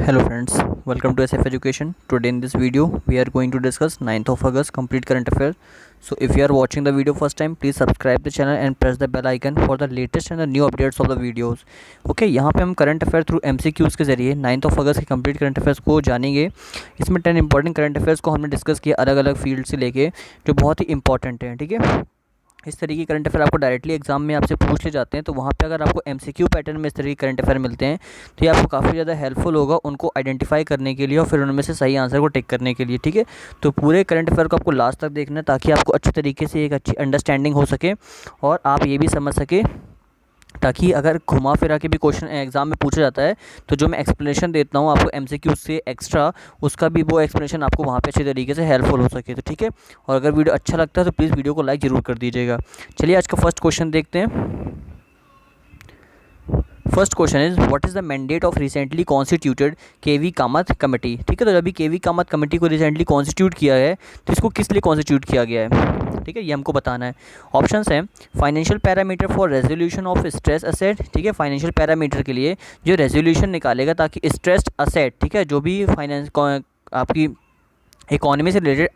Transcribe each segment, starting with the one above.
Hello friends, welcome to SF Education. Today in this video we are going to discuss 9th of August complete current affairs. So if you are watching the video first time, please subscribe the channel and press the bell icon for the latest and the new updates of the videos. Okay, यहाँ पे हम current affair through MCQs के जरिए 9th of अगस्त के complete current affairs को जानेंगे। इसमें 10 important current affairs को हमने डिस्कस किया अलग अलग फील्ड से लेके, जो बहुत ही इंपॉर्टेंट हैं। ठीक है, इस तरीके के करंट अफेयर आपको डायरेक्टली एग्जाम में आपसे पूछ ले जाते हैं, तो वहाँ पे अगर आपको एमसीक्यू पैटर्न में इस तरीके के करंट अफेयर मिलते हैं तो ये आपको काफ़ी ज़्यादा हेल्पफुल होगा उनको आइडेंटिफाई करने के लिए और फिर उनमें से सही आंसर को टिक करने के लिए। ठीक है, तो पूरे करंट अफेयर को आपको लास्ट तक देखना है ताकि आपको अच्छी तरीके से एक अच्छी अंडरस्टैंडिंग हो सके और आप ये भी समझ सके, ताकि अगर घुमा फिरा के भी क्वेश्चन एग्ज़ाम में पूछा जाता है तो जो मैं एक्सप्लेनेशन देता हूँ आपको एमसीक्यू से एक्स्ट्रा, उसका भी वो एक्सप्लेनेशन आपको वहाँ पे अच्छे तरीके से हेल्पफुल हो सके। तो ठीक है, और अगर वीडियो अच्छा लगता है तो प्लीज़ वीडियो को लाइक ज़रूर कर दीजिएगा। चलिए आज का फर्स्ट क्वेश्चन देखते हैं। First question is what is the mandate of recently constituted KV Kamath committee. ठीक है, तो अभी केवी कामत कमेटी को रिसेंटली कॉन्स्टिट्यूट किया है तो इसको किस लिए कॉन्स्टिट्यूट किया गया है, ठीक है, ये हमको बताना है। ऑप्शंस हैं financial parameter for resolution of stress asset. ठीक है, फाइनेंशियल पैरामीटर के लिए जो रेजोल्यूशन निकालेगा ताकि स्ट्रेस्ड असेट, ठीक है, जो भी फाइनेंस आपकी इकोनॉमी से रिलेटेड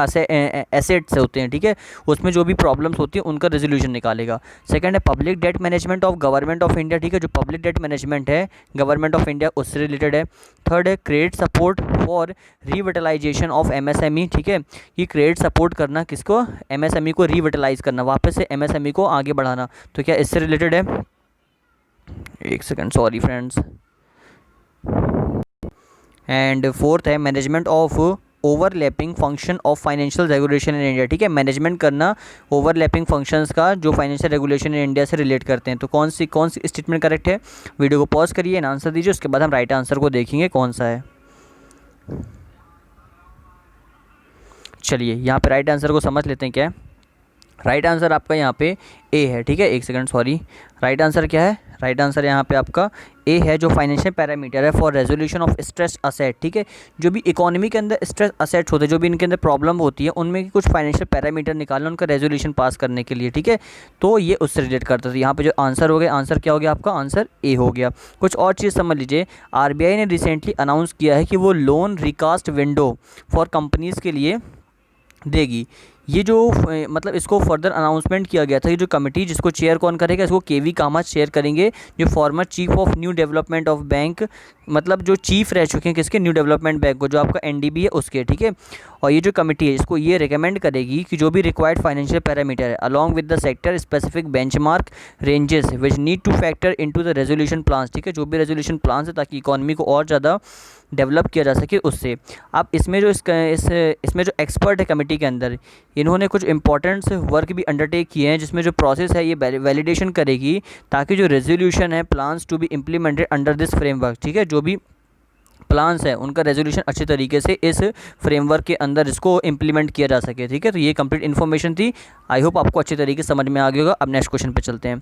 एसेट्स होते हैं, ठीक है, उसमें जो भी प्रॉब्लम्स होती हैं उनका रेजोल्यूशन निकालेगा। सेकंड है public debt management of government of India. ठीक है, जो पब्लिक डेट मैनेजमेंट है गवर्नमेंट ऑफ इंडिया उससे रिलेटेड है। थर्ड है credit support for revitalization of MSME. ठीक है, ये क्रेडिट सपोर्ट करना किसको, एमएसएमई को रिविटलाइज करना, वापस से एमएसएमई को आगे बढ़ाना, तो क्या इससे रिलेटेड है। एक second, sorry friends. And fourth है management of overlapping function of financial regulation in India. ठीक है, मैनेजमेंट करना ओवरलैपिंग फंक्शंस का जो फाइनेंशियल रेगुलेशन इन इंडिया से रिलेट करते हैं। तो कौन सी स्टेटमेंट करेक्ट है, वीडियो को पॉज करिए एंड आंसर दीजिए, उसके बाद हम राइट आंसर को देखेंगे कौन सा है। चलिए यहाँ पे राइट आंसर को समझ लेते हैं क्या है। राइट आंसर आपका यहाँ पे ए है। ठीक है, एक सेकंड, सॉरी, राइट आंसर क्या है, राइट आंसर यहाँ पे आपका ए है, जो फाइनेंशियल पैरामीटर है for resolution of stress asset. ठीक है, जो भी इकोनॉमी के अंदर स्ट्रेस असेट्स होते हैं, जो भी इनके अंदर प्रॉब्लम होती है, उनमें कुछ फाइनेंशियल पैरामीटर निकालना उनका रेजोल्यूशन पास करने के लिए। ठीक है, तो ये उससे रिलेट करता है। तो यहाँ पे जो आंसर हो गया, आंसर क्या हो गया आपका, आंसर ए हो गया। कुछ और चीज़ समझ लीजिए, आरबीआई ने रिसेंटली अनाउंस किया है कि वो loan recast window for companies के लिए देगी। ये जो मतलब इसको फर्दर अनाउंसमेंट किया गया था, ये जो कमेटी जिसको चेयर कौन करेगा, इसको केवी कामत चेयर करेंगे, जो former chief of new development of bank, मतलब जो चीफ रह चुके हैं किसके, न्यू डेवलपमेंट बैंक को, जो आपका एनडीबी है उसके। ठीक है, और ये जो कमेटी है इसको ये रिकमेंड करेगी कि जो भी रिक्वायर्ड फाइनेंशियल पैरामीटर है along with the sector specific benchmark ranges which need two factor into the resolution plans. ठीक है, जो भी रेजोल्यूशन प्लान्स है ताकि इकोनॉमी को और ज़्यादा डेवलप किया जा सके उससे। अब इसमें जो इसमें जो एक्सपर्ट है कमेटी के अंदर, इन्होंने कुछ इंपॉर्टेंट वर्क भी अंडरटेक किए हैं, जिसमें जो प्रोसेस है ये वैलिडेशन करेगी ताकि जो रेजोल्यूशन है plans to be implemented under this framework. ठीक है, जो भी प्लान्स है उनका रेजोल्यूशन अच्छे तरीके से इस फ्रेमवर्क के अंदर इसको इम्प्लीमेंट किया जा सके। ठीक है, तो ये कंप्लीट इन्फॉर्मेशन थी, आई होप आपको अच्छे तरीके से समझ में आ गया होगा। अब नेक्स्ट क्वेश्चन पे चलते हैं।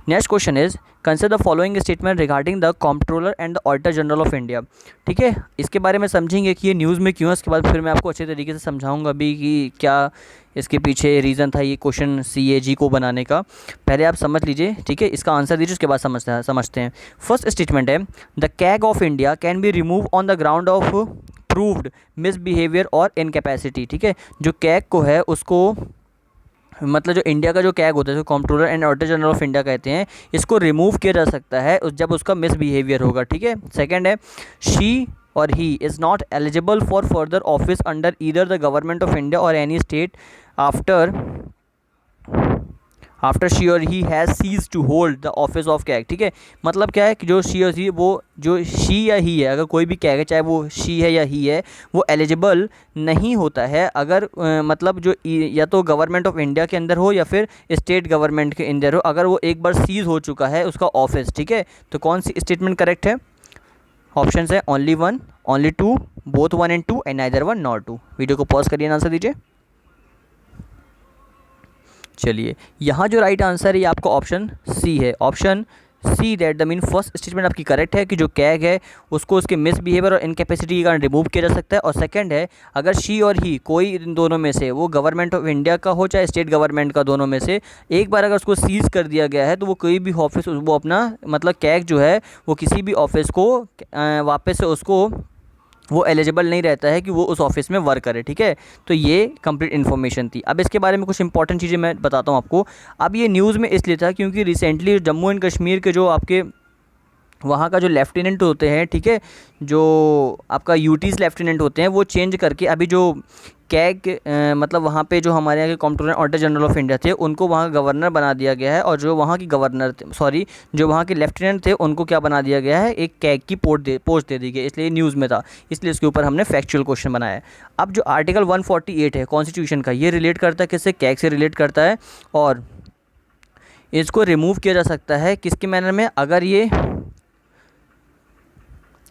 Next question is consider the following statement regarding the controller and the auditor general of India. ठीक है, इसके बारे में समझेंगे कि ये न्यूज़ में क्यों है, उसके बाद फिर मैं आपको अच्छे तरीके से समझाऊंगा अभी कि क्या इसके पीछे रीज़न था ये क्वेश्चन CAG को बनाने का। पहले आप समझ लीजिए, ठीक है, इसका आंसर दीजिए, उसके बाद समझते हैं। फर्स्ट स्टेटमेंट है the CAG of India can be remove on the ground of proved misbehaviour और इनकैपेसिटी। ठीक है, जो कैग को है उसको, मतलब जो इंडिया का जो कैग होता है, जो controller and auditor general of India कहते हैं, इसको रिमूव किया जा सकता है जब उसका मिसबिहेवियर होगा। ठीक है, सेकंड है शी और he is not eligible for further office under either the government of India और एनी स्टेट आफ्टर शी और he has cease to hold the office of CAG. ठीक है, मतलब क्या है कि जो शी और ही, वो जो शी या ही है, अगर कोई भी कैग है, चाहे वो शी है या ही है, वो एलिजिबल नहीं होता है अगर मतलब जो या तो गवर्नमेंट ऑफ इंडिया के अंदर हो या फिर स्टेट गवर्नमेंट के अंदर हो, अगर वो एक बार सीज हो चुका है उसका ऑफिस। ठीक है, तो कौन सी स्टेटमेंट करेक्ट है। ऑप्शन है only 1, only 2, both 1 and 2 and neither 1 not 2। Video को पॉज करिए, आंसर दीजिए। चलिए यहाँ जो राइट आंसर है ये आपका ऑप्शन सी है। Option see that the mean first statement आपकी करेक्ट है कि जो कैग है उसको उसके मिसबिहेवियर और इनकैपेसिटी के कारण रिमूव किया जा सकता है। और सेकंड है अगर शी और ही कोई इन दोनों में से, वो गवर्नमेंट ऑफ इंडिया का हो चाहे स्टेट गवर्नमेंट का, दोनों में से एक बार अगर उसको सीज कर दिया गया है तो वो कोई भी ऑफिस, वो अपना मतलब कैग जो है वो किसी भी ऑफिस को वापस से उसको वो एलिजिबल नहीं रहता है कि वो उस ऑफिस में वर्क करे, ठीक है। तो ये कंप्लीट इन्फॉर्मेशन थी। अब इसके बारे में कुछ इंपॉर्टेंट चीज़ें मैं बताता हूँ आपको। अब ये न्यूज़ में इसलिए था क्योंकि रिसेंटली जम्मू एंड कश्मीर के जो आपके वहाँ का जो लेफ्टिनेंट होते हैं, ठीक है, जो आपका यूटीज़ लेफ्टिनेंट होते हैं, वो चेंज करके अभी जो कैग मतलब वहाँ पे जो हमारे यहाँ के controller auditor general of India थे उनको वहाँ गवर्नर बना दिया गया है, और जो वहाँ की गवर्नर थे, सॉरी, जो वहाँ के लेफ्टिनेंट थे उनको क्या बना दिया गया है, एक कैग की पोस्ट दे दी गई। इसलिए न्यूज़ में था, इसलिए इसके ऊपर हमने फैक्चुअल क्वेश्चन बनाया है। अब जो आर्टिकल 148 है कॉन्स्टिट्यूशन का, ये रिलेट करता है किससे, कैग से रिलेट करता है, और इसको रिमूव किया जा सकता है किसके मैनर में, अगर ये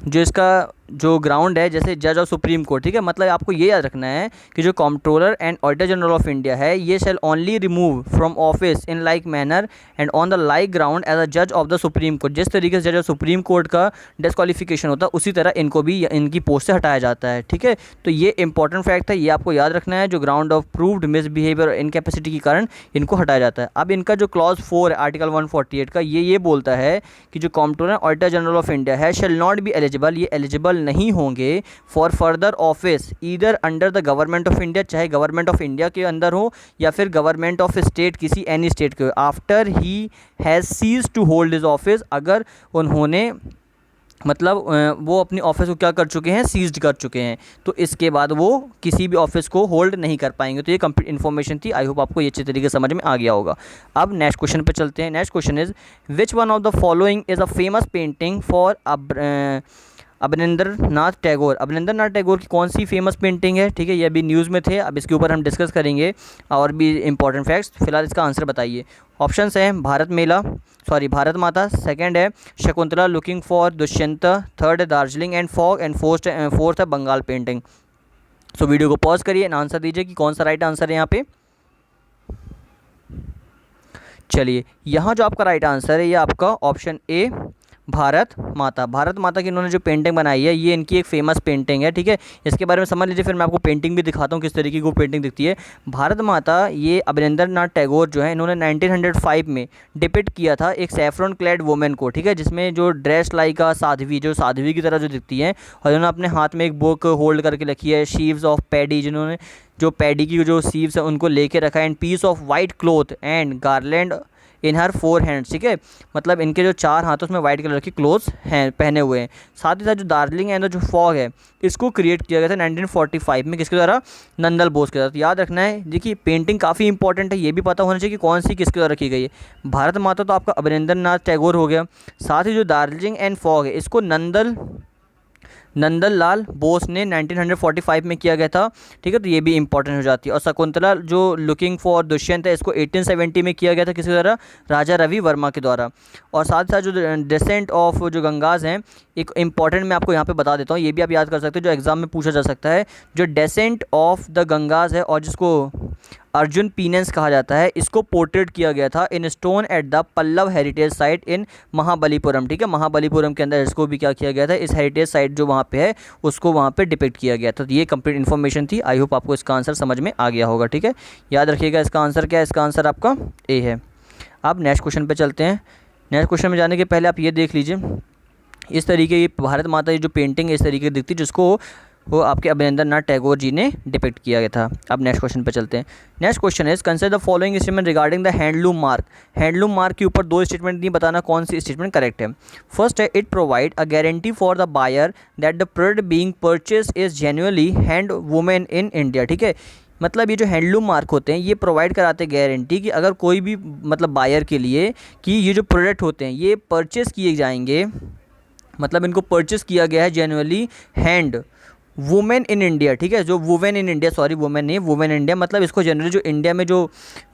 जो इसका जो ग्राउंड है जैसे जज ऑफ सुप्रीम कोर्ट, ठीक है, मतलब आपको ये याद रखना है कि जो controller and auditor general of India है ये shall only remove from office in like manner and on the like ground as a जज ऑफ द सुप्रीम कोर्ट। जिस तरीके से जज ऑफ सुप्रीम कोर्ट का डिस्क्वालिफिकेशन होता है उसी तरह इनको भी इनकी पोस्ट से हटाया जाता है, ठीक है। तो ये इंपॉर्टेंट फैक्ट है, ये आपको याद रखना है, जो ग्राउंड ऑफ प्रूव्ड मिसबिहेवियर और इनकैपेसिटी के कारण इनको हटाया जाता है। अब इनका जो क्लॉज 4 है आर्टिकल 148 का, ये बोलता है कि जो controller auditor general of India है शैल नॉट बी एलिजिबल, ये एलिजिबल नहीं होंगे for further office either under the government of India, चाहे गवर्नमेंट ऑफ इंडिया के अंदर हो या फिर गवर्नमेंट ऑफ स्टेट, किसी एनी स्टेट के हो, after he has cease to hold his office, अगर उन्होंने मतलब वो अपनी ऑफिस को क्या कर चुके हैं, सीज्ड कर चुके हैं, तो इसके बाद वो किसी भी ऑफिस को होल्ड नहीं कर पाएंगे। तो ये कंप्लीट इन्फॉर्मेशन थी, आई होप आपको ये अच्छे तरीके से समझ में आ गया होगा। अब नेक्स्ट क्वेश्चन पे चलते हैं। Next question is which one of the following is a famous painting for Abanindranath Tagore. Abanindranath Tagore की कौन सी फेमस पेंटिंग है, ठीक है, ये अभी न्यूज़ में थे, अब इसके ऊपर हम डिस्कस करेंगे और भी इंपॉर्टेंट फैक्ट्स। फिलहाल इसका आंसर बताइए। ऑप्शंस हैं भारत माता, सेकंड है Shakuntala looking for Dushyant, third है Darjeeling and fog, and fourth है बंगाल पेंटिंग। सो वीडियो को पॉज करिए, आंसर दीजिए कि कौन सा राइट आंसर है यहाँ पे। चलिए, यहाँ जो आपका राइट आंसर है ये आपका ऑप्शन ए भारत माता की इन्होंने जो पेंटिंग बनाई है ये इनकी एक फेमस पेंटिंग है, ठीक है। इसके बारे में समझ लीजिए, फिर मैं आपको पेंटिंग भी दिखाता हूँ किस तरीके की वो पेंटिंग दिखती है। भारत माता ये अवनिंद्र नाथ टैगोर जो है इन्होंने 1905 में डिपिक्ट किया था एक सैफ्रॉन क्लैड वुमेन को, ठीक है, जिसमें जो ड्रेस लाइक साध्वी, जो साध्वी की तरह जो दिखती है, और इन्होंने अपने हाथ में एक बुक होल्ड करके रखी है, शीव्स ऑफ पैडी, जिन्होंने जो पैडी की जो सीव्स है उनको लेके रखा है, and piece of white cloth and garland in her 4 hands, ठीक है, मतलब इनके जो 4 हाथों में वाइट कलर की क्लोथ्स हैं पहने हुए हैं। साथ ही साथ जो दार्जिलिंग एंड जो फॉग है इसको क्रिएट किया गया था 1945 में, किसके द्वारा, नंदल बोस के द्वारा। तो याद रखना है, देखिए पेंटिंग काफ़ी इंपॉर्टेंट है, ये भी पता होना चाहिए कि कौन सी किसके द्वारा रखी गई है। भारत माता तो आपका अवनिंद्र नाथ टैगोर हो गया, साथ ही जो दार्जिलिंग एंड फॉग है इसको नंदन लाल बोस ने 1945 में किया गया था, ठीक है, तो ये भी इंपॉर्टेंट हो जाती है। और शकुंतला जो लुकिंग फॉर दुष्यंत है इसको 1870 में किया गया था, किसके द्वारा, राजा रवि वर्मा के द्वारा। और साथ साथ जो डिसेंट ऑफ जो गंगाज हैं, एक इंपॉर्टेंट मैं आपको यहाँ पे बता देता हूँ, ये भी आप याद कर सकते हो, जो एग्जाम में पूछा जा सकता है। जो डेसेंट ऑफ द गंगाज है और जिसको अर्जुन पीनेंस कहा जाता है, इसको पोर्ट्रेट किया गया था in stone at the Pallava heritage site in Mahabalipuram, ठीक है, महाबलीपुरम के अंदर इसको भी क्या किया गया था, इस हेरिटेज साइट जो वहाँ पे है उसको वहाँ पे डिपिक्ट किया गया था। तो ये कंप्लीट इन्फॉर्मेशन थी, आई होप आपको इसका आंसर समझ में आ गया होगा, ठीक है। याद रखिएगा इसका आंसर क्या है, इसका आंसर आपका ए है। अब नेक्स्ट क्वेश्चन पर चलते हैं। नेक्स्ट क्वेश्चन में जाने के पहले आप ये देख लीजिए, इस तरीके की भारत माता की जो पेंटिंग है इस तरीके की दिखती है, जिसको वो आपके अवनिंद्र नाथ टैगोर जी ने डिपिक्ट किया गया था। अब नेक्स्ट क्वेश्चन पे चलते हैं। Next question is consider the following statement regarding the handloom mark. Handloom mark के ऊपर 2 स्टेटमेंट नहीं, बताना कौन सी स्टेटमेंट करेक्ट है। फर्स्ट है it provide a guarantee for the buyer that the product being purchase is genuinely hand woven in India, ठीक है, मतलब ये जो हैंडलूम मार्क होते हैं ये प्रोवाइड कराते हैं गारंटी कि अगर कोई भी मतलब बायर के लिए कि ये जो प्रोडक्ट होते हैं ये परचेज़ किए जाएंगे, मतलब इनको परचेज़ किया गया है genuinely hand woven in India, ठीक है, जो women in India, sorry women नहीं, वुमेन इंडिया, मतलब इसको जनरली जो इंडिया में जो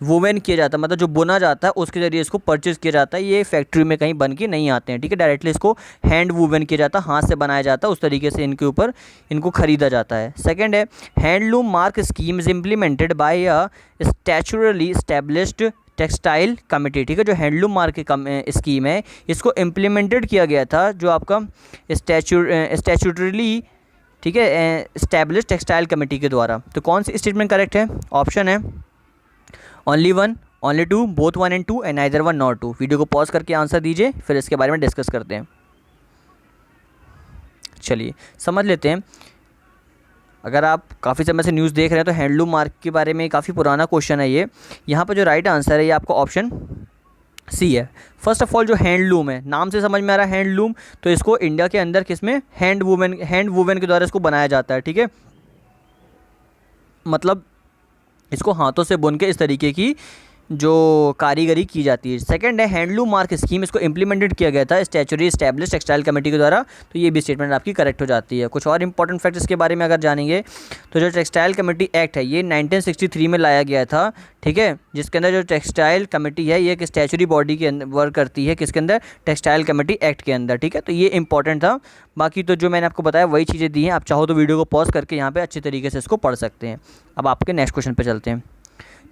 वुमेन किया जाता है, मतलब जो बुना जाता है उसके ज़रिए इसको परचेज़ किया जाता है। ये फैक्ट्री में कहीं बन के नहीं आते हैं, ठीक है, डायरेक्टली इसको हैंड वुमेन किया जाता है, हाथ से बनाया जाता है, उस तरीके से इनके ऊपर इनको ख़रीदा जाता है। सेकेंड है handloom mark scheme is implemented by a statutorily established textile committee, ठीक है, जो हैंडलूम मार्क की स्कीम है इसको इम्प्लीमेंटेड किया गया था जो आपका स्टैचुटरली, ठीक है, एस्टैब्लिश टेक्सटाइल कमेटी के द्वारा। तो कौन सी स्टेटमेंट करेक्ट है, ऑप्शन है only 1, only 2, both 1 and 2 and neither 1 not 2। Video को पॉज करके आंसर दीजिए, फिर इसके बारे में डिस्कस करते हैं। चलिए समझ लेते हैं अगर आप काफ़ी समय से न्यूज़ देख रहे हैं तो हैंडलूम मार्क के बारे में काफ़ी पुराना क्वेश्चन है ये। यहाँ पर जो राइट आंसर है ये आपका ऑप्शन सी है। फर्स्ट ऑफ ऑल जो हैंडलूम है, नाम से समझ में आ रहा है हैंडलूम, तो इसको इंडिया के अंदर किसमें, हैंड वूमेन के द्वारा इसको बनाया जाता है, ठीक है। मतलब इसको हाथों से बुन के इस तरीके की जो कारीगरी की जाती है। सेकंड है हैंडलूम मार्क स्कीम, इसको इम्प्लीमेंटेड किया गया था स्टैच्यूटरी एस्टैब्लिश टेक्सटाइल कमेटी के द्वारा, तो ये भी स्टेटमेंट आपकी करेक्ट हो जाती है। कुछ और इंपॉर्टेंट फैक्ट इसके बारे में अगर जानेंगे तो जो टेक्सटाइल कमेटी एक्ट है ये 1963 में लाया गया था, ठीक है, जिसके अंदर जो टेक्सटाइल कमेटी है ये एक स्टैच्यूटरी बॉडी के अंदर वर्क करती है, किसके अंदर, टेक्सटाइल कमेटी एक्ट के अंदर, ठीक है। तो ये इंपॉर्टेंट था। बाकी तो जो मैंने आपको बताया वही चीज़ें दी हैं, आप चाहो तो वीडियो को पॉज करके यहाँ पे अच्छे तरीके से इसको पढ़ सकते हैं। अब आपके नेक्स्ट क्वेश्चन पे चलते हैं।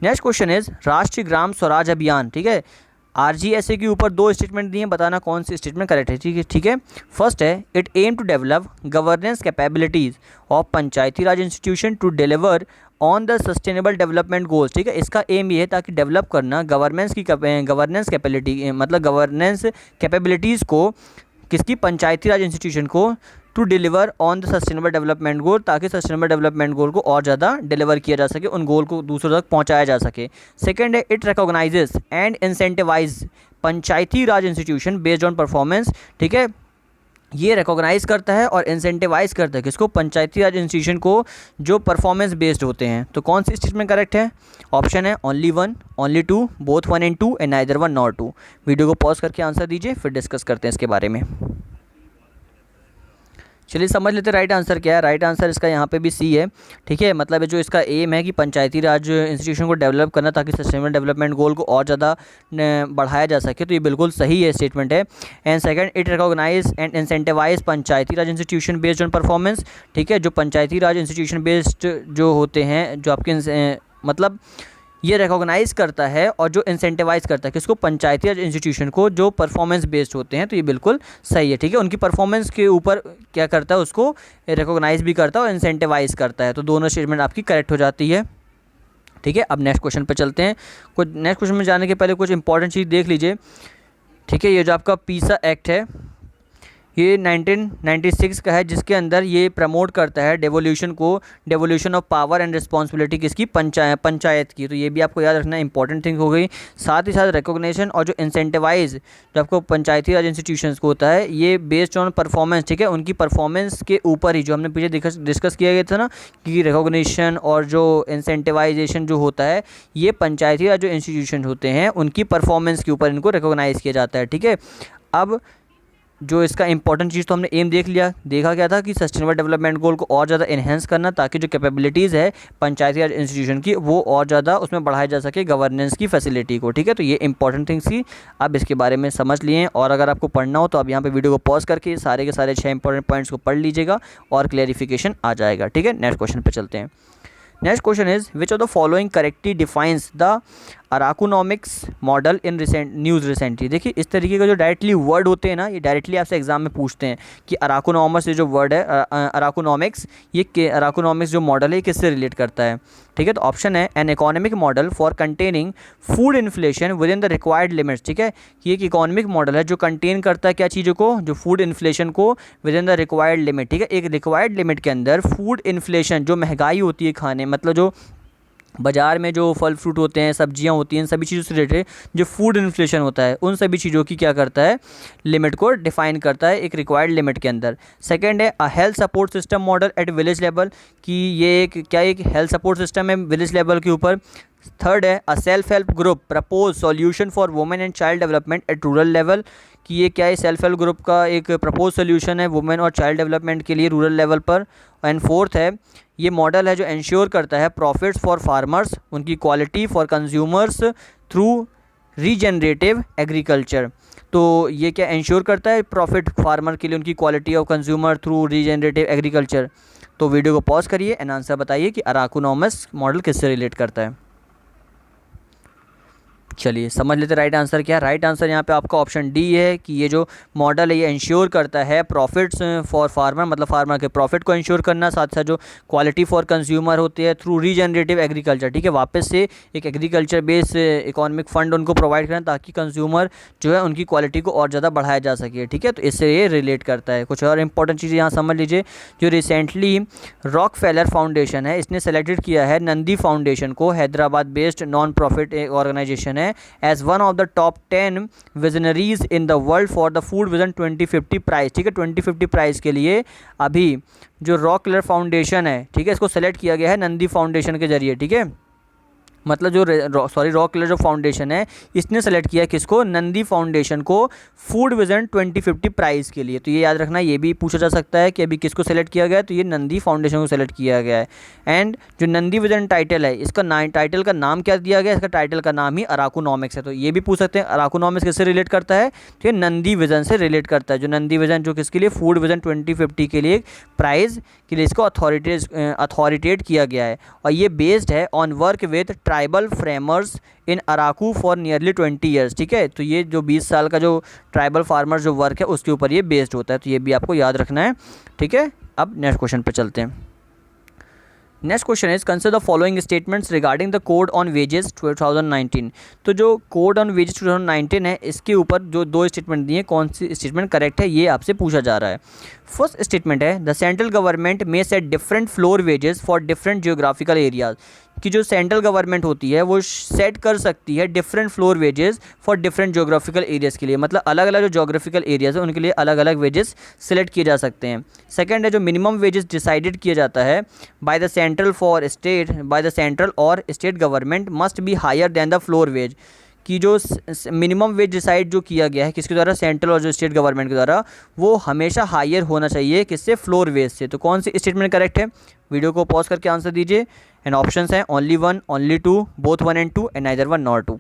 नेक्स्ट क्वेश्चन इज राष्ट्रीय ग्राम स्वराज अभियान, ठीक है, RGSA के ऊपर 2 स्टेटमेंट दिए, बताना कौन सी स्टेटमेंट करेक्ट है, ठीक है। फर्स्ट है it aim to develop governance capabilities of Panchayati Raj institution to deliver on the sustainable development goals, ठीक है। इसका एम ये है ताकि डेवलप करना गवर्नेंस कैपेबिलिटी, मतलब गवर्नेंस कैपेबिलिटीज़ को किसकी, पंचायती राज इंस्टीट्यूशन को, to deliver on the sustainable development goal, ताकि सस्टेनेबल डेवलपमेंट गोल को और ज़्यादा डिलीवर किया जा सके, उन गोल को दूसरों तक पहुंचाया जा सके। सेकंड है it recognizes and incentivize Panchayati Raj institution based on performance, ठीक है, ये रिकॉग्नाइज करता है और इंसेंटिवाइज करता है किसको, पंचायती राज इंस्टीट्यूशन को जो परफॉर्मेंस बेस्ड होते हैं। तो कौन सी स्टेटमेंट करेक्ट है, ऑप्शन है only 1, only 2, both 1 and 2 and neither 1 nor 2। Video को पॉज करके आंसर दीजिए, फिर डिस्कस करते हैं इसके बारे में। चलिए समझ लेते हैं राइट आंसर क्या है। राइट आंसर इसका यहाँ पे भी सी है, ठीक है। मतलब जो इसका एम है कि पंचायती राज इंस्टीट्यूशन को डेवलप करना ताकि सस्टेनेबल डेवलपमेंट गोल को और ज़्यादा बढ़ाया जा सके, तो ये बिल्कुल सही है स्टेटमेंट है। And second it recognize and incentivize Panchayati Raj institution based on performance, ठीक है, जो पंचायती राज इंस्टीट्यूशन बेस्ड जो होते हैं, जो आपके मतलब ये रिकॉग्नाइज़ करता है और जो इंसेंटिवाइज करता है किसको, पंचायती राज इंस्टीट्यूशन को जो परफॉर्मेंस बेस्ड होते हैं, तो ये बिल्कुल सही है, ठीक है। उनकी परफॉर्मेंस के ऊपर क्या करता है, उसको रिकॉग्नाइज भी करता है और इंसेंटिवाइज करता है, तो दोनों स्टेटमेंट आपकी करेक्ट हो जाती है, ठीक है। अब नेक्स्ट क्वेश्चन पर चलते हैं। कुछ नेक्स्ट क्वेश्चन में जाने के पहले कुछ इंपॉर्टेंट चीज़ देख लीजिए, ठीक है। ये जो आपका पीसा एक्ट है ये 1996 का है, जिसके अंदर ये प्रमोट करता है devolution of power and responsibility किसकी, पंचायत की, तो ये भी आपको याद रखना इंपॉर्टेंट थिंग हो गई। साथ ही साथ रिकॉग्निशन और जो इंसेंटिवाइज जो आपको पंचायती राज इंस्टीट्यूशंस को होता है ये बेस्ड ऑन परफॉर्मेंस, ठीक है, उनकी परफॉर्मेंस के ऊपर ही, जो हमने पीछे डिस्कस किया गया था ना कि रिकॉग्निशन और जो इंसेंटिवाइजेशन जो होता है ये पंचायती राज जो इंस्टीट्यूशन होते हैं उनकी परफॉर्मेंस के ऊपर इनको रिकॉग्नाइज़ किया जाता है, ठीक है। अब जो इसका इंपॉर्टेंट चीज़ तो हमने एम देखा क्या था कि सस्टेनेबल डेवलपमेंट गोल को और ज़्यादा इन्हेंस करना ताकि जो कैपेबिलिटीज़ है पंचायती राज इंस्टीट्यूशन की वो और ज़्यादा उसमें बढ़ाया जा सके गवर्नेंस की फैसिलिटी को, ठीक है। तो ये इंपॉर्टेंट थिंग्स थी, आप इसके बारे में समझ लिए। और अगर आपको पढ़ना हो तो आप यहाँ पे वीडियो को पॉज करके सारे के सारे 6 इंपॉर्टेंट पॉइंट्स को पढ़ लीजिएगा और क्लैरिफिकेशन आ जाएगा, ठीक है। नेक्स्ट क्वेश्चन पर चलते हैं। Next question is which of the following correctly defines the arakonomics model in news recently. देखिए इस तरीके का जो डायरेक्टली वर्ड होते हैं ना, ये डायरेक्टली आपसे एग्जाम में पूछते हैं कि अराकोनॉमस ये जो वर्ड है अराकोनॉमिक्स, ये अराकोनॉमिक्स जो मॉडल है किससे रिलेट करता है, ठीक है। तो ऑप्शन है an economic model for containing food inflation with in the required limits, ठीक है। ये एक इकोनॉमिक मॉडल है जो कंटेन करता है क्या चीज़ों को, जो फूड इन्फ्लेशन को with in the required limit, ठीक है। एक रिक्वायर्ड लिमिट के अंदर फूड इन्फ्लेशन जो महंगाई होती है खाने, मतलब जो बाज़ार में जो फल फ्रूट होते हैं, सब्जियां होती हैं, इन सभी चीज़ों से रिलेटेड जो फूड इन्फ्लेशन होता है उन सभी चीज़ों की क्या करता है, लिमिट को डिफाइन करता है एक रिक्वायर्ड लिमिट के अंदर। सेकंड है अ health support system model at village level, कि ये एक हेल्थ सपोर्ट सिस्टम है विलेज लेवल के ऊपर। थर्ड है a self help group propose solution for women and child development at rural level, कि ये क्या है, सेल्फ हेल्प ग्रुप का एक प्रपोज सोल्यूशन है वुमेन और चाइल्ड डेवलपमेंट के लिए रूरल लेवल पर। एंड फोर्थ है ये मॉडल है जो इंश्योर करता है प्रॉफिट्स फॉर फार्मर्स, उनकी quality for consumers through regenerative agriculture. तो ये क्या इंश्योर करता है, प्रॉफिट फार्मर के लिए, उनकी quality of consumer through regenerative agriculture. तो वीडियो को पॉज करिए एंड आंसर बताइए कि अराकोनॉमस मॉडल किससे रिलेट करता है। चलिए समझ लेते राइट आंसर क्या है। राइट आंसर यहाँ पे आपका ऑप्शन डी है कि ये जो मॉडल है ये इंश्योर करता है प्रॉफिट्स फॉर फार्मर, मतलब फार्मर के प्रॉफिट को इंश्योर करना, साथ साथ जो क्वालिटी फॉर कंज्यूमर होती है थ्रू रीजनरेटिव एग्रीकल्चर, ठीक है, वापस से एक एग्रीकल्चर बेस्ड इकोनॉमिक फंड उनको प्रोवाइड करना ताकि कंज्यूमर जो है उनकी क्वालिटी को और ज़्यादा बढ़ाया जा सके, ठीक है। तो इससे ये रिलेट करता है। कुछ और इंपॉर्टेंट चीज़ें यहाँ समझ लीजिए। जो रिसेंटली रॉकफेलर फाउंडेशन है इसने सेलेक्टेड किया है नंदी फाउंडेशन को, Hyderabad based non profit organization है, as one of the top 10 visionaries in the world for the food vision 2050 prize, ठीक है। 2050 प्राइज के लिए अभी जो रॉकफेलर फाउंडेशन है, ठीक है, इसको सेलेक्ट किया गया है नंदी फाउंडेशन के जरिए, ठीक है। मतलब जो रॉकफेलर जो फाउंडेशन है इसने सेलेक्ट किया किसको, नंदी फाउंडेशन को, फूड विजन 2050 प्राइज़ के लिए। तो ये याद रखना, ये भी पूछा जा सकता है कि अभी किसको सेलेक्ट किया गया है, तो ये नंदी फाउंडेशन को सेलेक्ट किया गया है। एंड जो नंदी विजन टाइटल है इसका टाइटल का नाम क्या दिया गया है, इसका टाइटल का नाम ही अराकोनॉमिक्स है। तो ये भी पूछ सकते हैं अराकोनॉमिक्स किससे रिलेट करता है, तो ये नंदी विजन से रिलेट करता है। जो नंदी विजन जो किसके लिए, फूड विजन 2050 के लिए प्राइज़ के लिए इसको अथॉरिटेट किया गया है। और ये बेस्ड है on work with tribal framers in Araku for nearly 20 years, ठीक है। तो ये जो 20 साल का जो ट्राइबल फार्मर्स जो वर्क है उसके ऊपर ये बेस्ड होता है। तो ये भी आपको याद रखना है, ठीक है। अब नेक्स्ट क्वेश्चन पे चलते हैं। Next question is consider the following statements regarding the code on wages 2019। तो जो कोड ऑन वेजेस 2019 है इसके ऊपर जो दो स्टेटमेंट दिए, कौन सी स्टेटमेंट करेक्ट है ये आपसे पूछा जा रहा है। फर्स्ट स्टेटमेंट है द सेंट्रल गवर्नमेंट में set different floor wages for different geographical areas, कि जो सेंट्रल गवर्नमेंट होती है वो सेट कर सकती है different floor wages for different geographical areas के लिए, मतलब अलग अलग जो जोग्राफिकल एरियाज़ है उनके लिए अलग अलग वेजेस सेलेक्ट किए जा सकते हैं। सेकंड है जो मिनिमम वेजेस डिसाइडेड किया जाता है बाय द सेंट्रल और state government must be higher than the floor wage, कि जो मिनिमम वेज डिसाइड जो किया गया है किसके द्वारा, सेंट्रल और जो स्टेट गवर्नमेंट के द्वारा, वो हमेशा हायर होना चाहिए किससे, फ्लोर वेज से। तो कौन सी स्टेटमेंट करेक्ट है, वीडियो को पॉज करके आंसर दीजिए। एंड ऑप्शंस हैं only 1, only 2, both 1 and 2 and neither 1 nor 2।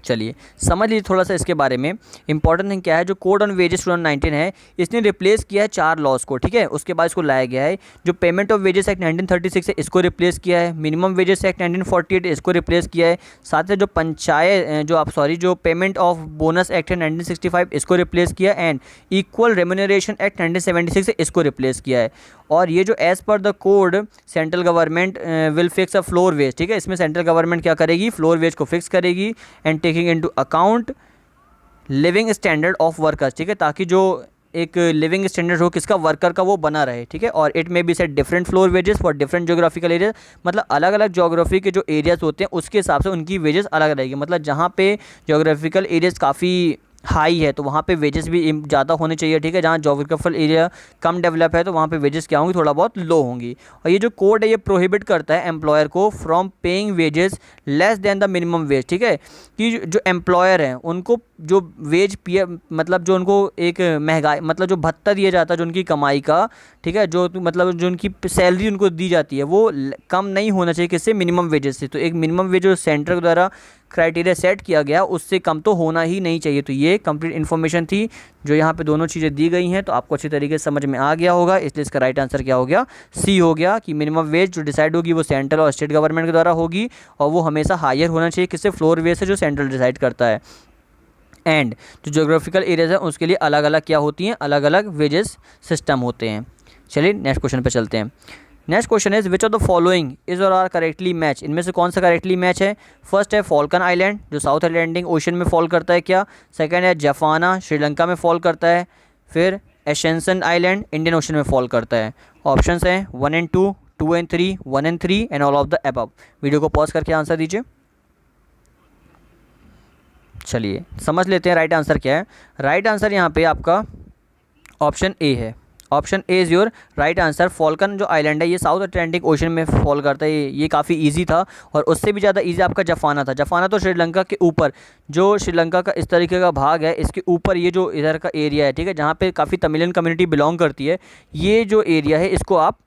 चलिए समझ लीजिए थोड़ा सा इसके बारे में। इंपॉर्टेंट थिंग क्या है, जो कोड ऑन वेजेस 2019 है इसने रिप्लेस किया है 4 लॉज को, ठीक है। उसके बाद इसको लाया गया है जो पेमेंट ऑफ वेजेस एक्ट 1936 है इसको रिप्लेस किया है, मिनिमम वेजेस एक्ट 1948 इसको रिप्लेस किया है, साथ ही जो पेमेंट ऑफ बोनस एक्ट है 1965 इसको रिप्लेस किया, एंड इक्वल रेम्यूनरेशन एक्ट 1976 इसको रिप्लेस किया है। और ये जो as per the code central government will fix a floor wage, ठीक है, इसमें सेंट्रल गवर्नमेंट क्या करेगी, फ्लोर वेज को फिक्स करेगी and taking into account living standard of workers, ठीक है, ताकि जो एक लिविंग स्टैंडर्ड हो किसका, वर्कर का, वो बना रहे, ठीक है। और it may be set different floor wages for different geographical areas, मतलब अलग अलग ज्योग्राफी के जो एरियाज होते हैं उसके हिसाब से उनकी वेजेस अलग रहेगी। मतलब जहाँ पे ज्योग्राफिकल एरियाज काफ़ी हाई है तो वहाँ पे वेजेस भी ज़्यादा होने चाहिए, ठीक है। जहाँ ज्योग्राफिकल एरिया कम डेवलप है तो वहाँ पे वेजेस क्या होंगी, थोड़ा बहुत लो होंगी। और ये जो कोड है ये प्रोहिबिट करता है एम्प्लॉयर को from paying wages less than the minimum wage, ठीक है, कि जो एम्प्लॉयर हैं उनको जो वेज मतलब जो उनको एक महंगाई, मतलब जो भत्ता दिया जाता है जो उनकी कमाई का, ठीक है, जो मतलब जो उनकी सैलरी उनको दी जाती है वो कम नहीं होना चाहिए किससे, मिनिमम वेजेस से। तो एक मिनिमम वेज जो सेंटर द्वारा क्राइटेरिया सेट किया गया उससे कम तो होना ही नहीं चाहिए। तो ये कंप्लीट इन्फॉर्मेशन थी जो यहाँ पे दोनों चीज़ें दी गई हैं, तो आपको अच्छी तरीके से समझ में आ गया होगा। इसलिए इसका राइट आंसर क्या हो गया, सी हो गया, कि मिनिमम वेज जो डिसाइड होगी वो सेंट्रल और स्टेट गवर्नमेंट के द्वारा होगी और वो हमेशा हायर होना चाहिए किससे, फ्लोर वेज से, जो सेंट्रल डिसाइड करता है। एंड जो ज्योग्राफिकल एरियाज है उसके लिए अलग अलग क्या होती हैं, अलग अलग वेजेस सिस्टम होते हैं। चलिए नेक्स्ट क्वेश्चन पे चलते हैं। Next question is which of the following is और आर करेक्टली मैच, इनमें से कौन सा करेक्टली मैच है। फर्स्ट है फॉल्कन आइलैंड जो साउथ अटलांटिक ओशन में फॉल करता है क्या। सेकंड है जाफाना श्रीलंका में फॉल करता है। फिर एशेंसन आइलैंड इंडियन ओशन में फॉल करता है। ऑप्शंस हैं 1 and 2, 2 and 3, 1 and 3 and all of the above. Video को पॉज करके आंसर दीजिए। चलिए समझ लेते हैं राइट आंसर क्या है। राइट आंसर यहाँ पे आपका ऑप्शन ए है। Option A is your right answer. Falcon जो आइलैंड है ये साउथ अटलांटिक ओशन में फॉल करता है। ये काफ़ी इजी था और उससे भी ज़्यादा इजी आपका जाफाना था। जाफाना तो श्रीलंका के ऊपर, जो श्रीलंका का इस तरीके का भाग है इसके ऊपर ये जो इधर का एरिया है, ठीक है, जहाँ पे काफ़ी तमिलियन कम्युनिटी बिलोंग करती है, ये जो एरिया है इसको आप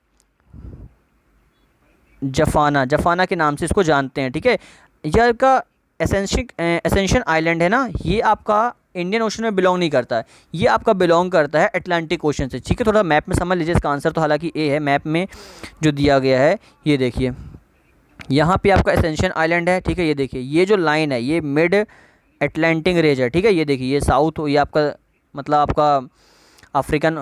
जाफाना के नाम से इसको जानते हैं, ठीक है। यह का एसेंशियन आइलैंड है ना, ये आपका इंडियन ओशन में बिलोंग नहीं करता है, ये आपका बिलोंग करता है अटलांटिक ओशन से, ठीक है। थोड़ा मैप में समझ लीजिए इसका आंसर, तो हालांकि ए है मैप में जो दिया गया है, ये देखिए यहाँ पे आपका एसेंशियल आइलैंड है, ठीक है। ये देखिए ये जो लाइन है ये मिड अटलांटिक रेंज है, ठीक है। ये देखिए ये साउथ, ये आपका मतलब आपका अफ्रीकन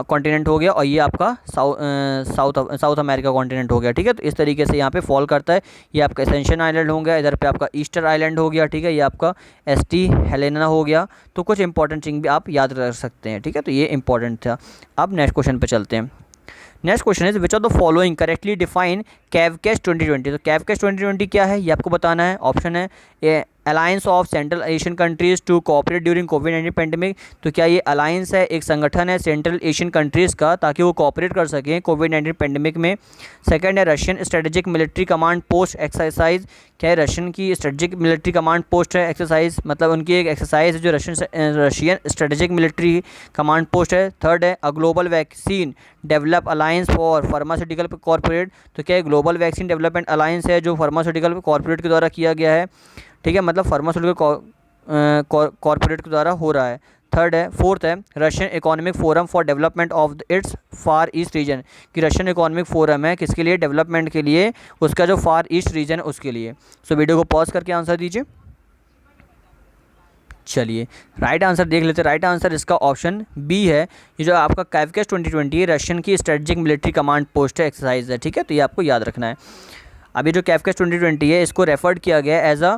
कॉन्टिनेंट हो गया, और ये आपका साउथ अमेरिका कॉन्टिनेंट हो गया, ठीक है। तो इस तरीके से यहाँ पे फॉल करता है। ये आपका एसेंशियल आइलैंड हो गया, इधर पे आपका ईस्टर आइलैंड हो गया, ठीक है। ये आपका एसटी हेलेना हो गया। तो कुछ इंपॉर्टेंट थिंग भी आप याद रख सकते हैं, ठीक है। तो ये इंपॉर्टेंट था। अब नेक्स्ट क्वेश्चन पे चलते हैं। Next question is which of the following correctly define कैवकेस 2020। तो कैवकेस 2020 क्या है ये आपको बताना है। ऑप्शन है A alliance of central Asian countries to cooperate during कोविड-19 पेंडेमिक। तो क्या ये अलायंस है, एक संगठन है सेंट्रल एशियन कंट्रीज़ का, ताकि वो कोऑपरेट कर सकें कोविड-19 पेंडेमिक में। सेकंड है Russian strategic military command post exercise. क्या है रशियन की स्ट्रेटेजिक मिलिट्री कमांड पोस्ट है एक्सरसाइज, मतलब उनकी एक एक्सरसाइज है जो Russian strategic military command post है। थर्ड है a global vaccine develop alliance for pharmaceutical corporate. तो क्या ग्लोबल वैक्सीन डेवलपमेंट अलायंस है जो फार्मास्यूटिकल कॉरपोरेट के द्वारा किया गया है, ठीक है। मतलब फार्मास्यूटिकल कॉरपोरेट के द्वारा हो रहा है। थर्ड है फोर्थ है Russian economic forum for development of it's far east region. कि रशियन इकोनॉमिक फोरम है किसके लिए, डेवलपमेंट के लिए, उसका जो फार ईस्ट रीजन है उसके लिए। सो वीडियो को पॉज करके आंसर दीजिए। चलिए राइट आंसर देख लेते हैं। राइट आंसर इसका ऑप्शन बी है। ये जो आपका कैवकेस 2020 है रशियन की स्ट्रेटेजिक मिलिट्री कमांड पोस्ट है एक्सरसाइज है, ठीक है। तो ये आपको याद रखना है। अभी जो कैवकेस 2020 है इसको रेफर्ड किया गया एज अ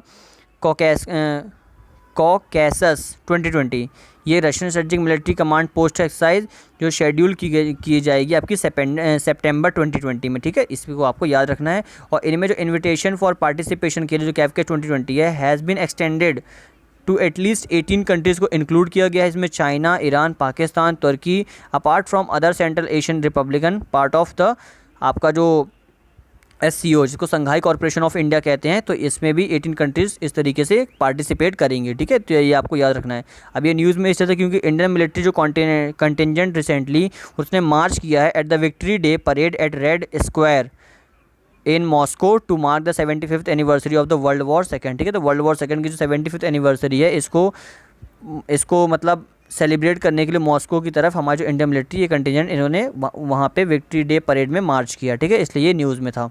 कॉकेसस 2020। ये Russian strategic military command post exercise जो शेड्यूल की जाएगी आपकी सितंबर 2020 में, ठीक है। इसको आपको याद रखना है। और इनमें जो इनविटेशन फॉर पार्टिसिपेशन के लिए जो कैवकेस 2020 है has been extended to at least 18 countries को इंक्लूड किया गया है। इसमें चाइना, ईरान, पाकिस्तान, तुर्की, apart from other central Asian republican part of the आपका जो SCO जिसको संघाई कॉर्पोरेशन ऑफ इंडिया कहते हैं। तो इसमें भी 18 कंट्रीज़ इस तरीके से पार्टिसिपेट करेंगे, ठीक है। तो ये आपको याद रखना है। अब ये न्यूज़ में इसलिए था क्योंकि इंडियन मिलिट्री जो कंटिजेंट रिसेंटली उसने मार्च किया है at the Victory Day parade at Red Square in Moscow to mark the 75th anniversary of the World War second, ठीक है। तो वर्ल्ड वॉर सेकेंड की जो 75th एनिवर्सरी है इसको मतलब सेलिब्रेट करने के लिए मॉस्को की तरफ हमारी जो इंडियन मिलिट्री ये कंटिजेंट इन्होंने वहाँ पे विक्ट्री डे परेड में मार्च किया, ठीक है। इसलिए ये न्यूज़ में था।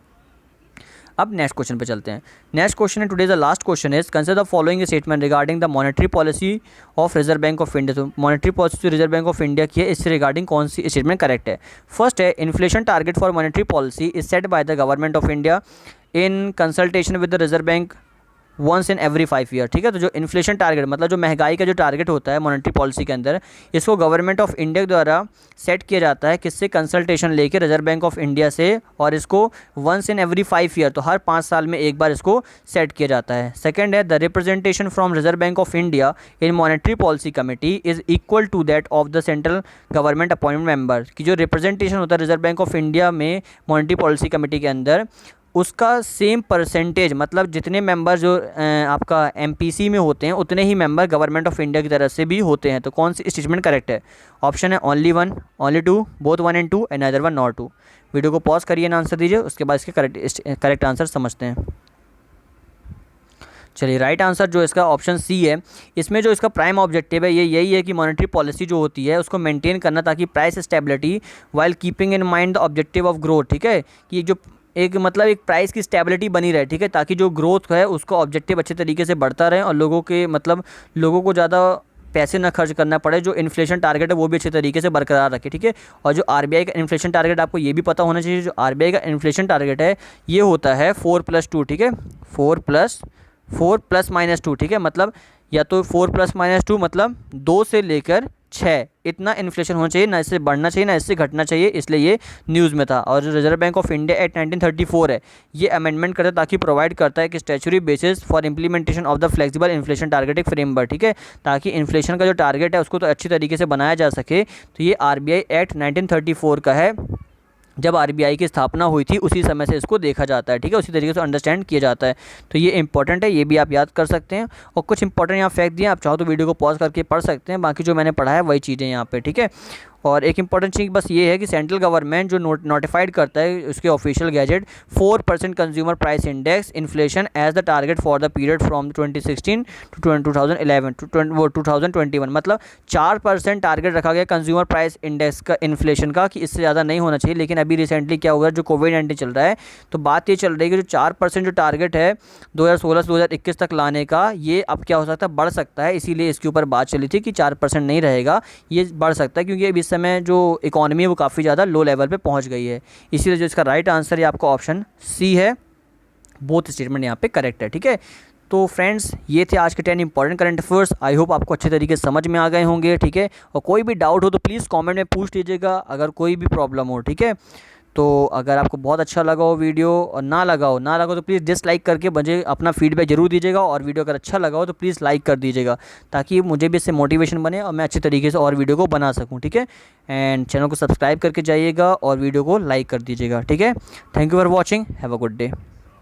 अब नेक्स्ट क्वेश्चन पे चलते हैं। नेक्स्ट क्वेश्चन है today the last question is consider the following statement regarding the monetary policy of Reserve Bank of India. तो मॉनेटरी पॉलिसी जो रिजर्व बैंक ऑफ इंडिया की है इससे रिगार्डिंग कौन सी स्टेटमेंट करेक्ट है। फर्स्ट है inflation target for monetary policy is set by the government of India in consultation with the Reserve Bank once in every 5 year, ठीक है। तो जो इन्फ्लेशन टारगेट मतलब जो महंगाई का जो टारगेट होता है मॉनेटरी पॉलिसी के अंदर, इसको गवर्नमेंट ऑफ इंडिया द्वारा सेट किया जाता है किससे, कंसल्टेशन लेके रिजर्व बैंक ऑफ इंडिया से, और इसको वंस इन एवरी 5 ईयर तो हर 5 साल में एक बार इसको सेट किया जाता है। सेकंड है the representation from Reserve Bank of India in monetary policy committee is equal to that of the central government appointment member. की जो रिप्रेजेंटेशन होता है रिजर्व बैंक ऑफ इंडिया में मॉनेटरी पॉलिसी कमेटी के अंदर उसका सेम परसेंटेज, मतलब जितने मेंबर जो आपका MPC में होते हैं उतने ही मेंबर गवर्नमेंट ऑफ इंडिया की तरफ से भी होते हैं। तो कौन सी स्टेटमेंट करेक्ट है। ऑप्शन है only 1, only 2, both 1 and 2 and other 1 not 2। Video को पॉज करिए ना आंसर दीजिए, उसके बाद इसके करेक्ट आंसर समझते हैं। चलिए राइट आंसर जो इसका ऑप्शन सी है। इसमें जो इसका प्राइम ऑब्जेक्टिव है ये यही है कि मॉनेटरी पॉलिसी जो होती है उसको मेंटेन करना ताकि price stability while keeping in mind the objective of growth, ठीक है। कि जो एक मतलब एक प्राइस की स्टेबिलिटी बनी रहे, ठीक है, ताकि जो ग्रोथ है उसको ऑब्जेक्टिव अच्छे तरीके से बढ़ता रहे और लोगों को ज़्यादा पैसे ना खर्च करना पड़े, जो इन्फ्लेशन टारगेट है वो भी अच्छे तरीके से बरकरार रखे, ठीक है। और जो RBI का इन्फ्लेशन टारगेट आपको ये भी पता होना चाहिए, जो RBI का इन्फ्लेशन टारगेट है ये होता है 4+2, ठीक है, 4+2, ठीक है। मतलब या तो 4+-2 मतलब 2 से लेकर 6 इतना इन्फ्लेशन होना चाहिए, ना इससे बढ़ना चाहिए ना इससे घटना चाहिए, इसलिए ये न्यूज़ में था। और जो Reserve Bank of India act 1934 है ये अमेंडमेंट करता है ताकि प्रोवाइड करता है कि statutory basis for implementation of the flexible inflation targeting framework, ठीक है, ताकि इन्फ्लेशन का जो टारगेट है उसको तो अच्छी तरीके से बनाया जा सके। तो ये RBI एक्ट 1934 का है, जब RBI की स्थापना हुई थी उसी समय से इसको देखा जाता है, ठीक है, उसी तरीके से अंडरस्टैंड किया जाता है। तो ये इंपॉर्टेंट है, ये भी आप याद कर सकते हैं। और कुछ इंपॉर्टेंट यहाँ फैक्ट दिए, आप चाहो तो वीडियो को पॉज करके पढ़ सकते हैं, बाकी जो मैंने पढ़ा है वही चीज़ें यहाँ पे, ठीक है। और एक इंपॉर्टेंट चीज़ बस ये है कि सेंट्रल गवर्नमेंट जो नोटिफाइड करता है उसके official gazette 4% consumer price index inflation as the target for the period from 2016 to 2011 to 2021, मतलब 4% टारगेट रखा गया कंज्यूमर प्राइस इंडेक्स का इन्फ्लेशन का, कि इससे ज़्यादा नहीं होना चाहिए। लेकिन अभी रिसेंटली क्या हुआ, जो कोविड-19 चल रहा है, तो बात ये चल रही है कि जो 4% जो टारगेट है 2016 से 2021 तक लाने का, ये अब क्या हो सकता है, बढ़ सकता है। इसीलिए इसके ऊपर बात चली थी कि 4% नहीं रहेगा, ये बढ़ सकता है, क्योंकि अभी इस समय जो इकॉनमी है वो काफ़ी ज़्यादा लो लेवल पे पहुंच गई है। इसीलिए जो इसका राइट आंसर है आपका ऑप्शन सी है। बोथ स्टेटमेंट यहाँ पे करेक्ट है, ठीक है। तो फ्रेंड्स, ये थे आज के 10 important current affairs. I hope आपको अच्छे तरीके से समझ में आ गए होंगे, ठीक है। और कोई भी डाउट हो तो प्लीज़ कमेंट में पूछ लीजिएगा, अगर कोई भी प्रॉब्लम हो, ठीक है। तो अगर आपको बहुत अच्छा लगा हो वीडियो, और ना लगा हो तो प्लीज़ डिसलाइक करके मुझे अपना फीडबैक जरूर दीजिएगा। और वीडियो अगर अच्छा लगा हो तो प्लीज़ लाइक कर दीजिएगा, ताकि मुझे भी इससे मोटिवेशन बने और मैं अच्छे तरीके से और वीडियो को बना सकूं, ठीक है। एंड चैनल को सब्सक्राइब करके जाइएगा और वीडियो को लाइक कर दीजिएगा, ठीक है। Thank you for watching, have a good day.